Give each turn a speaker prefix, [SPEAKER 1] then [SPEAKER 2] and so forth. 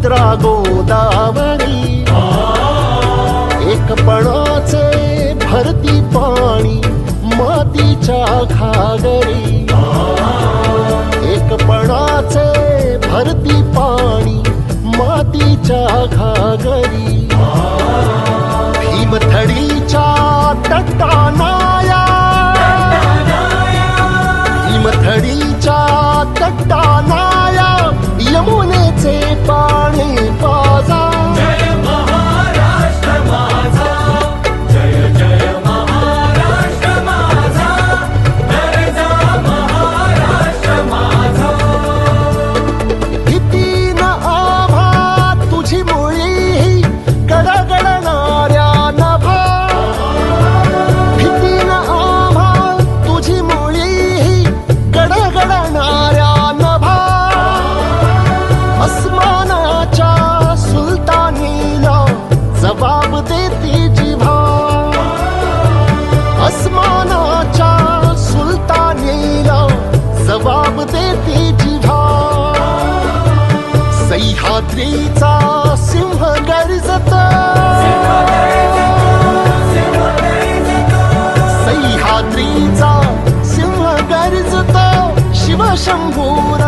[SPEAKER 1] भद्रा गोदावरी एकपणाचे भरती पाणी मातीच्या घागरी एकपणाचे भरती पाणी मातीच्या घागरी भीमथडीच्या तटानाया भीमथडीच्या तटानाया यमुनेचे पाणी पाजा
[SPEAKER 2] जय महाराष्ट्र माझा जय जय महाराष्ट्र माझा गरजा महाराष्ट्र माझा
[SPEAKER 1] भीती न आभा तुझी मुळी गडगडणाऱ्या नभा भीती न आभा तुझी मुळी गडगडणाऱ्या नभा अस्मानाच्या सुलतानीला जबाब देती जिव्हा अस्मानाच्या सुलतानीला जबाब देती जिव्हा सह्याद्रीचा सिंह गर्जत सह्याद्रीचा सिंह गर्जत शिवशंभूर